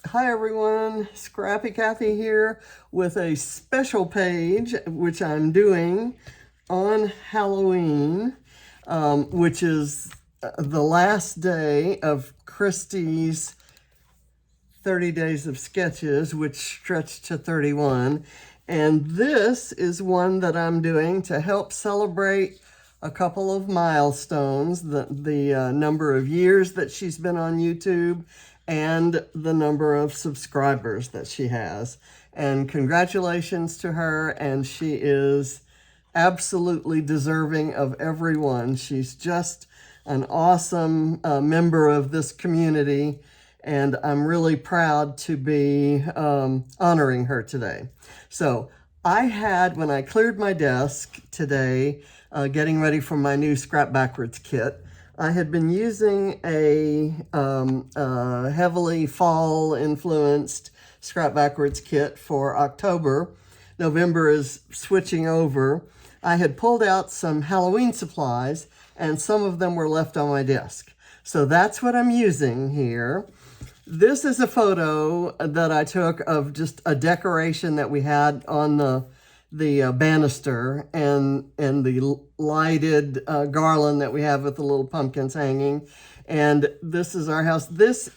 Hi everyone, Scrappy Kathy here with a special page which I'm doing on Halloween, which is the last day of Christie's 30 Days of Sketches, which stretched to 31. And this is one that I'm doing to help celebrate a couple of milestones, the number of years that she's been on YouTube and the number of subscribers that she has. And congratulations to her, and she is absolutely deserving of everyone. She's just an awesome member of this community, and I'm really proud to be honoring her today. So when I cleared my desk today, getting ready for my new Scrap Backwards kit, I had been using a heavily fall-influenced Scrap Backwards kit for October. November is switching over. I had pulled out some Halloween supplies, and some of them were left on my desk. So that's what I'm using here. This is a photo that I took of just a decoration that we had on the banister and the lighted garland that we have with the little pumpkins hanging. And this is our house. This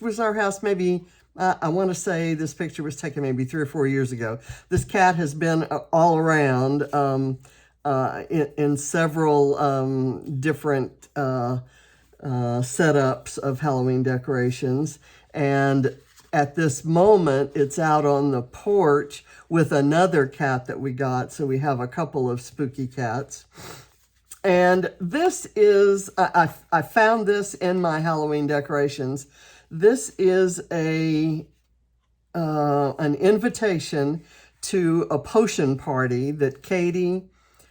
was our house maybe, I want to say this picture was taken maybe 3 or 4 years ago. This cat has been all around in several different setups of Halloween decorations. And at this moment, it's out on the porch with another cat that we got. So we have a couple of spooky cats. And this is, I found this in my Halloween decorations. This is an invitation to a potion party that Katie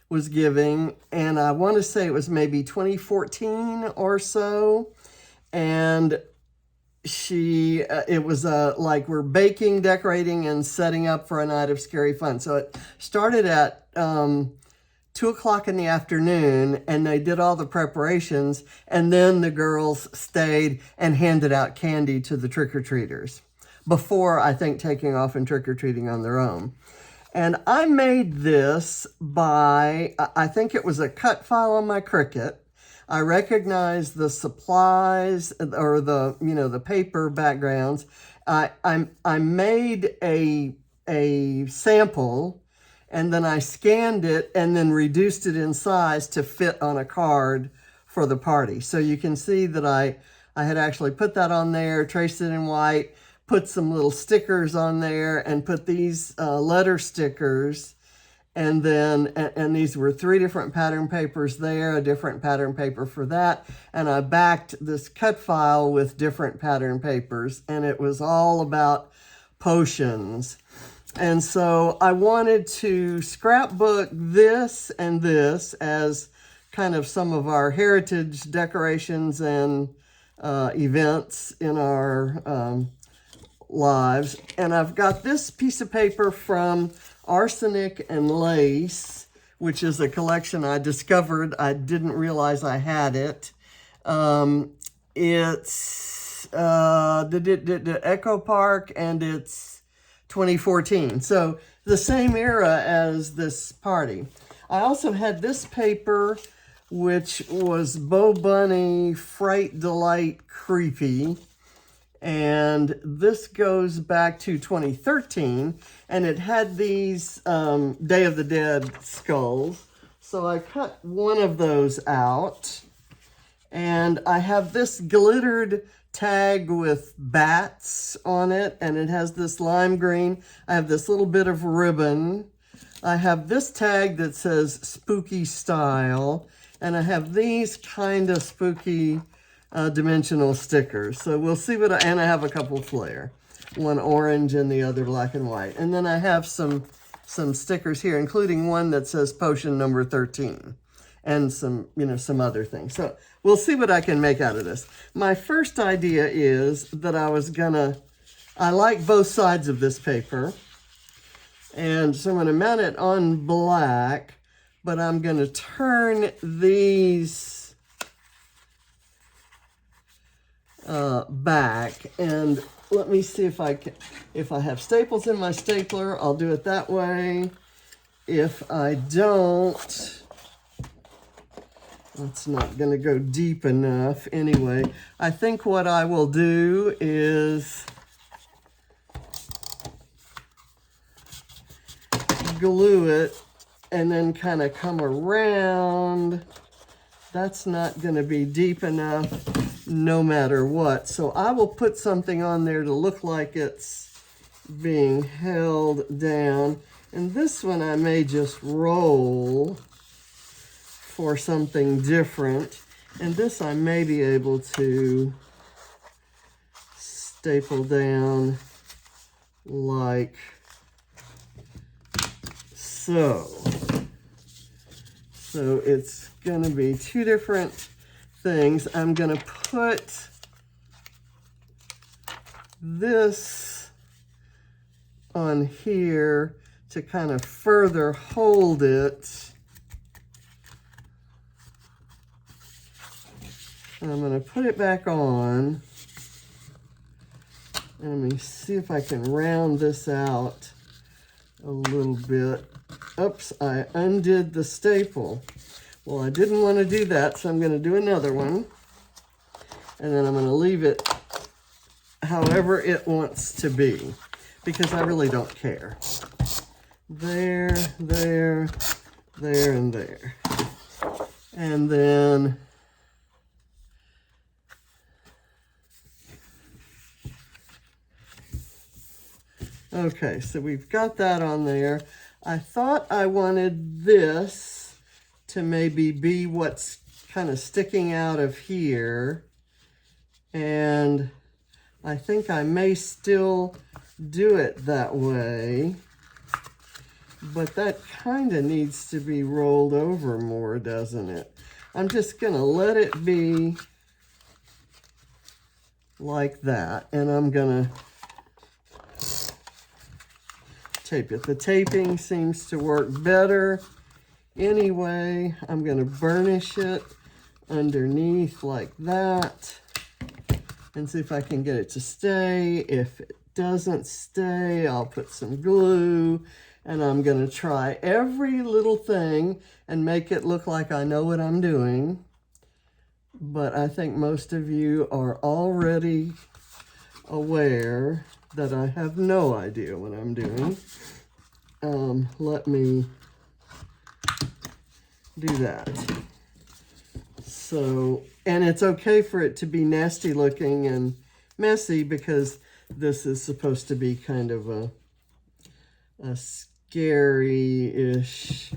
was giving. And I want to say it was maybe 2014 or so. And it was like we're baking, decorating, and setting up for a night of scary fun. So it started at 2 o'clock in the afternoon, and they did all the preparations, and then the girls stayed and handed out candy to the trick-or-treaters before, I think, taking off and trick-or-treating on their own. And I made this by, I think it was a cut file on my Cricut. I recognized the supplies or the paper backgrounds. I made a sample, and then I scanned it and then reduced it in size to fit on a card for the party. So you can see that I had actually put that on there, traced it in white, put some little stickers on there, and put these letter stickers. And then, and these were 3 different pattern papers there, a different pattern paper for that. And I backed this cut file with different pattern papers, and it was all about potions. And so I wanted to scrapbook this and this as kind of some of our heritage decorations and events in our lives. And I've got this piece of paper from Arsenic and Lace, which is a collection I discovered. I didn't realize I had it. It's the Echo Park, and it's 2014. So the same era as this party. I also had this paper, which was Bo Bunny Fright Delight Creepy. And this goes back to 2013, and it had these Day of the Dead skulls. So I cut one of those out, and I have this glittered tag with bats on it, and it has this lime green. I have this little bit of ribbon. I have this tag that says Spooky Style, and I have these kind of spooky dimensional stickers. So we'll see and I have a couple flare, one orange and the other black and white. And then I have some stickers here, including one that says potion number 13 and some other things. So we'll see what I can make out of this. My first idea is that I like both sides of this paper. And so I'm going to mount it on black, but I'm going to turn these back, and let me see if I can, if I have staples in my stapler, I'll do it that way. If I don't, it's not going to go deep enough. Anyway, I think what I will do is glue it and then kind of come around. That's not going to be deep enough no matter what. So I will put something on there to look like it's being held down. And this one I may just roll for something different. And this I may be able to staple down like so. So it's going to be two different things. I'm going to put this on here to kind of further hold it. And I'm going to put it back on. And let me see if I can round this out a little bit. Oops, I undid the staple. Well, I didn't want to do that, so I'm going to do another one. And then I'm going to leave it however it wants to be, because I really don't care. There, there, there, and there. And then okay, so we've got that on there. I thought I wanted this to maybe be what's kind of sticking out of here. And I think I may still do it that way. But that kind of needs to be rolled over more, doesn't it? I'm just going to let it be like that. And I'm going to tape it. The taping seems to work better. Anyway, I'm going to burnish it underneath like that and see if I can get it to stay. If it doesn't stay, I'll put some glue, and I'm going to try every little thing and make it look like I know what I'm doing. But I think most of you are already aware that I have no idea what I'm doing. Let me do that. So, and it's okay for it to be nasty looking and messy, because this is supposed to be kind of a scary-ish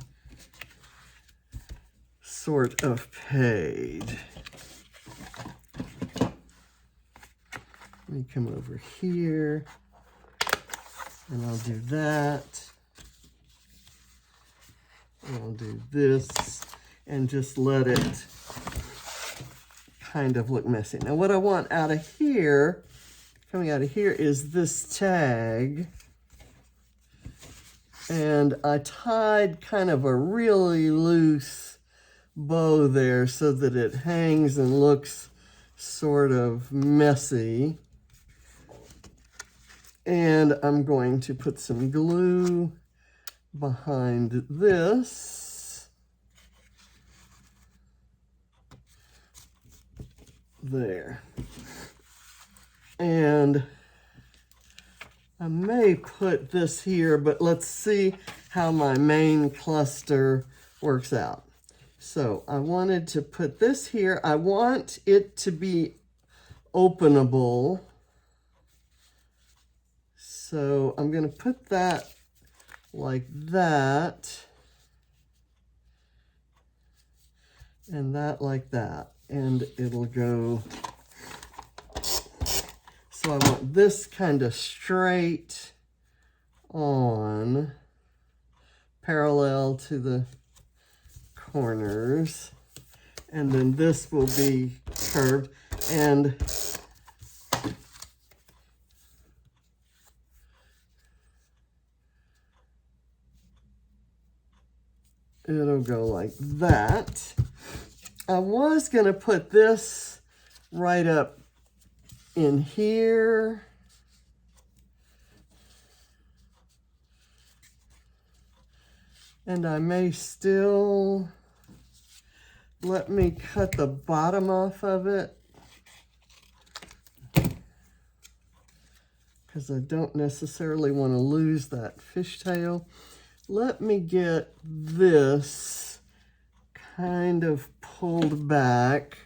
sort of page. Let me come over here, and I'll do that. I'll do this, and just let it kind of look messy. Now what I want out of here, coming out of here, is this tag. And I tied kind of a really loose bow there so that it hangs and looks sort of messy. And I'm going to put some glue behind this. There. And I may put this here, but let's see how my main cluster works out. So I wanted to put this here. I want it to be openable. So I'm going to put that like that. And that like that. And it'll go. So I want this kind of straight on, parallel to the corners. And then this will be curved. And it'll go like that. I was going to put this right up in here, And I may still, let me cut the bottom off of it, because I don't necessarily want to lose that fishtail. Let me get this kind of pulled back.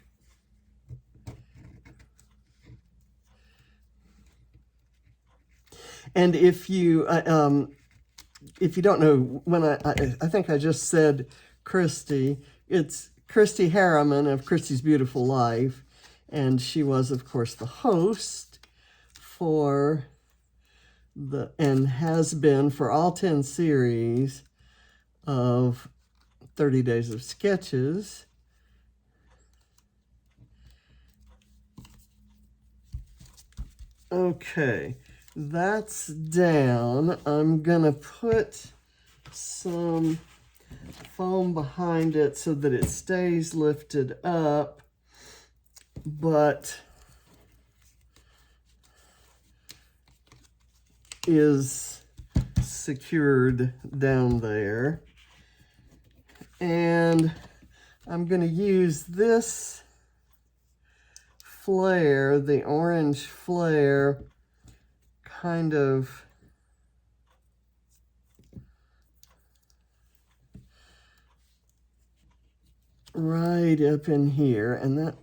And if you don't know, when I think I just said Christy, it's Christy Harriman of Christy's Beautiful Life, and she was, of course, the host for and has been for all 10 series of 30 Days of Sketches. Okay, that's down. I'm gonna put some foam behind it so that it stays lifted up, but is secured down there. And I'm going to use this flare, the orange flare, kind of right up in here, and that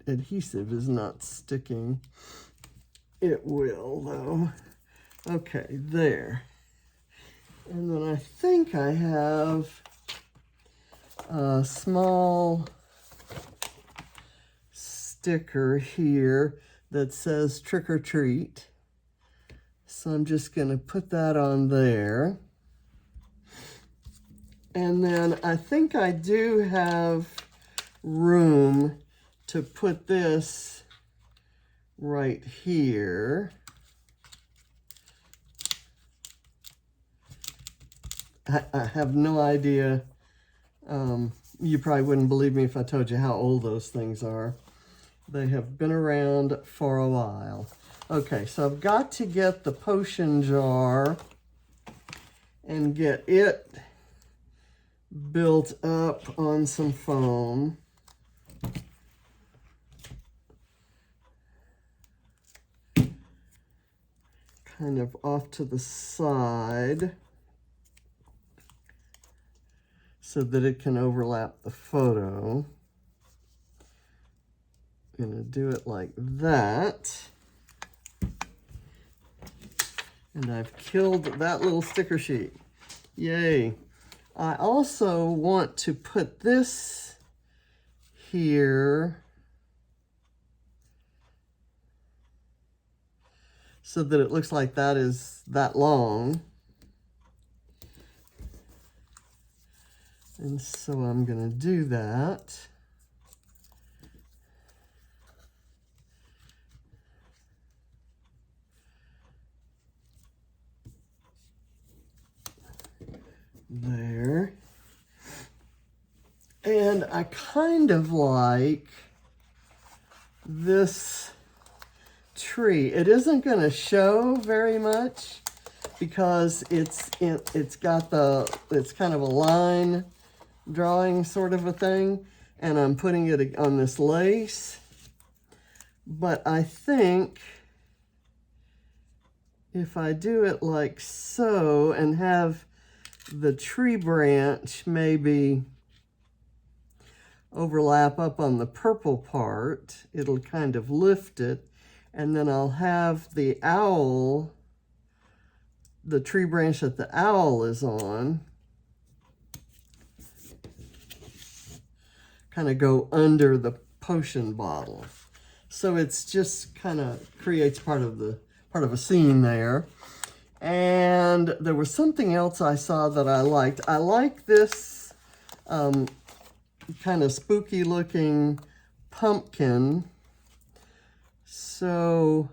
adhesive is not sticking. It will, though. Okay, there. And then I think I have a small sticker here that says trick or treat. So I'm just going to put that on there. And then I think I do have room to put this right here. I have no idea. You probably wouldn't believe me if I told you how old those things are. They have been around for a while. Okay, so I've got to get the potion jar and get it built up on some foam. Kind of off to the side, so that it can overlap the photo. I'm going to do it like that. And I've killed that little sticker sheet. Yay. I also want to put this here so that it looks like that is that long. And so I'm going to do that. There. And I kind of like this tree. It isn't going to show very much because it's kind of a line drawing sort of a thing, and I'm putting it on this lace. But I think if I do it like so and have the tree branch maybe overlap up on the purple part, it'll kind of lift it, and then I'll have the owl, the tree branch that the owl is on, kind of go under the potion bottle. So it's just kind of creates part of a scene there. And there was something else I saw that I liked. I like this kind of spooky looking pumpkin. So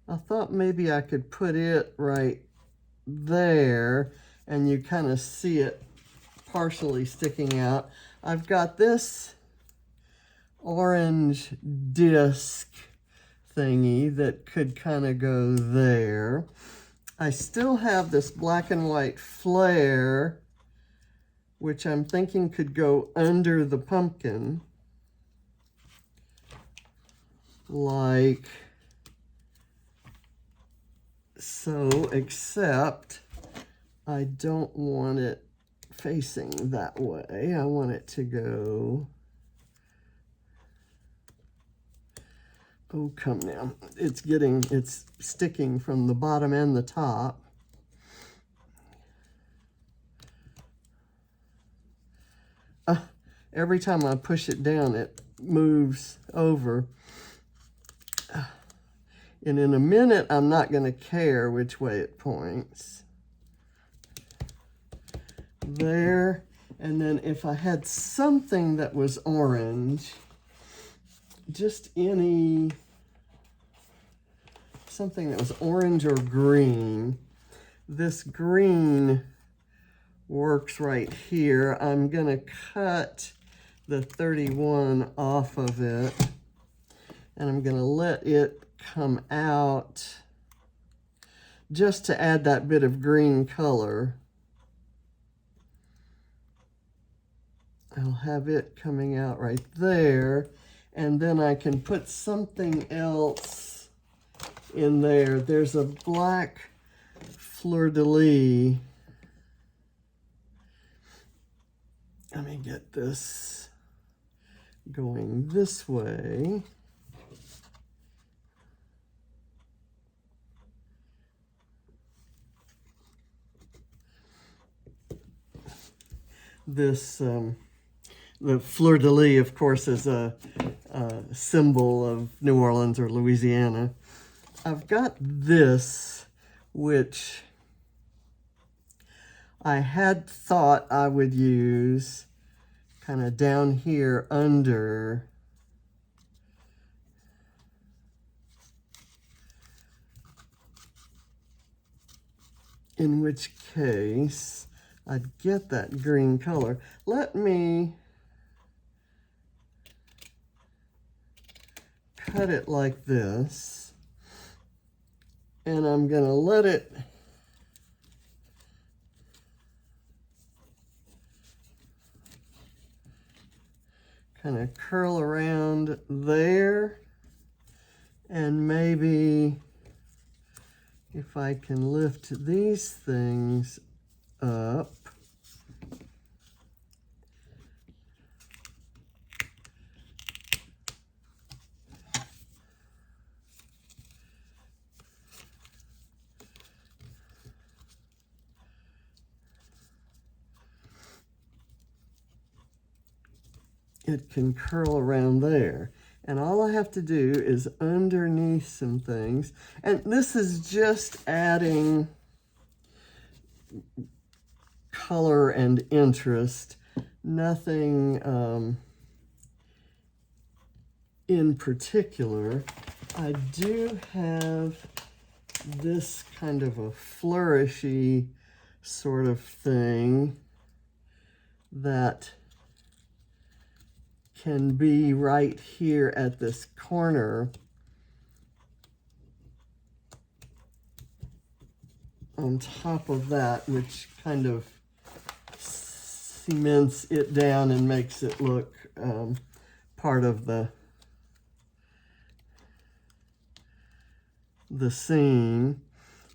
I thought maybe I could put it right there and you kind of see it partially sticking out. I've got this orange disc thingy that could kind of go there. I still have this black and white flare, which I'm thinking could go under the pumpkin, like so, except I don't want it facing that way. I want it to go, oh, come now. It's sticking from the bottom and the top. Every time I push it down, it moves over. And in a minute, I'm not going to care which way it points. There. And then if I had something that was orange, just something that was orange or green. This green works right here. I'm going to cut the 31 off of it, and I'm going to let it come out just to add that bit of green color. I'll have it coming out right there, and then I can put something else in there. There's a black fleur-de-lis. Let me get this going this way. This, the fleur-de-lis, of course, is a symbol of New Orleans or Louisiana. I've got this, which I had thought I would use kind of down here under. In which case, I'd get that green color. Let me cut it like this, and I'm going to let it kind of curl around there, and maybe if I can lift these things up, it can curl around there. And all I have to do is underneath some things. And this is just adding color and interest. Nothing in particular. I do have this kind of a flourishy sort of thing that can be right here at this corner on top of that, which kind of cements it down and makes it look part of the scene.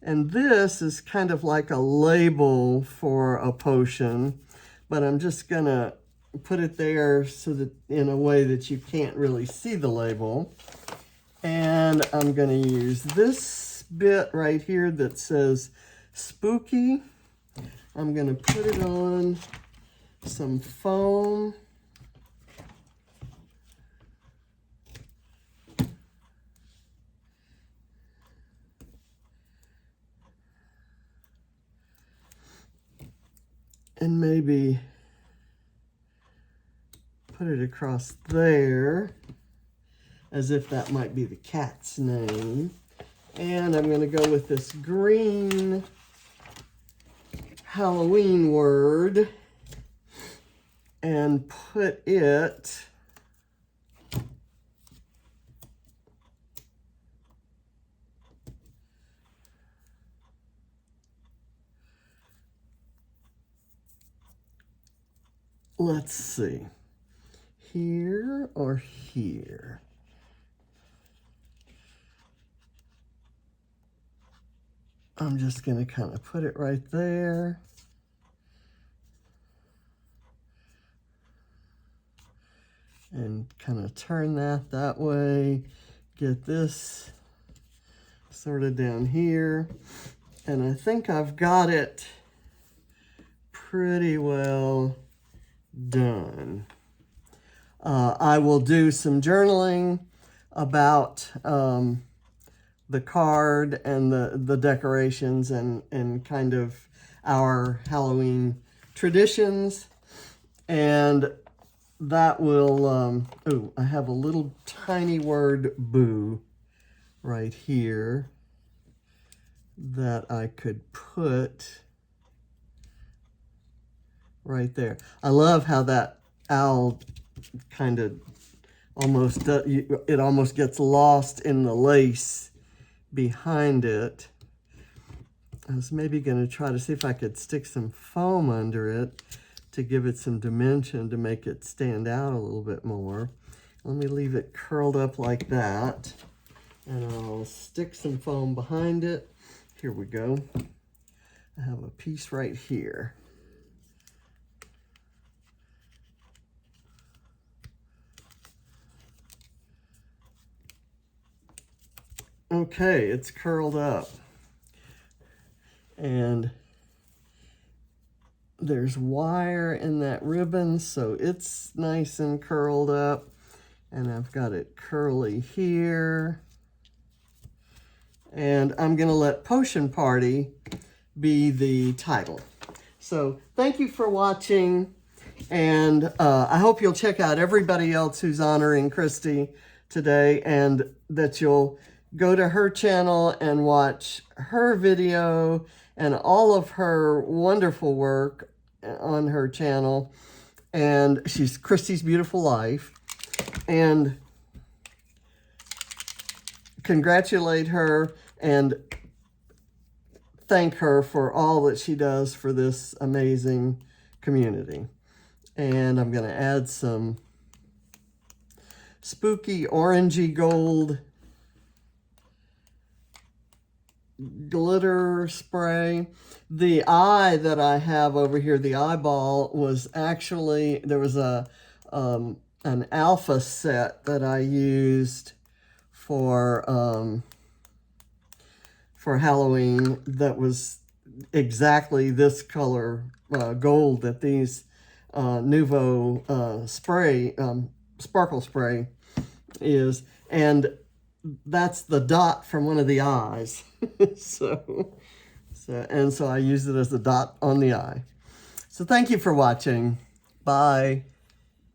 And this is kind of like a label for a potion, but I'm just gonna put it there so that in a way that you can't really see the label. And I'm going to use this bit right here that says spooky. I'm going to put it on some foam. And maybe put it across there as if that might be the cat's name. And I'm going to go with this green Halloween word and put it let's see, here or here? I'm just going to kind of put it right there. And kind of turn that way. Get this sort of down here. And I think I've got it pretty well done. I will do some journaling about the card and the decorations and kind of our Halloween traditions. And that will, oh, I have a little tiny word boo right here that I could put right there. I love how that owl kind of almost, it almost gets lost in the lace behind it. I was maybe going to try to see if I could stick some foam under it to give it some dimension to make it stand out a little bit more. Let me leave it curled up like that, and I'll stick some foam behind it. Here we go. I have a piece right here. Okay, it's curled up. And there's wire in that ribbon, so it's nice and curled up. And I've got it curly here. And I'm going to let Potion Party be the title. So thank you for watching. And I hope you'll check out everybody else who's honoring Christy today, and that you'll go to her channel and watch her video and all of her wonderful work on her channel. And she's Christy's Beautiful Life. And congratulate her and thank her for all that she does for this amazing community. And I'm going to add some spooky orangey gold glitter spray. The eye that I have over here, the eyeball, was actually, there was an alpha set that I used for Halloween that was exactly this color gold that these Nouveau spray, sparkle spray is, and that's the dot from one of the eyes. so I used it as a dot on the eye. So thank you for watching. Bye.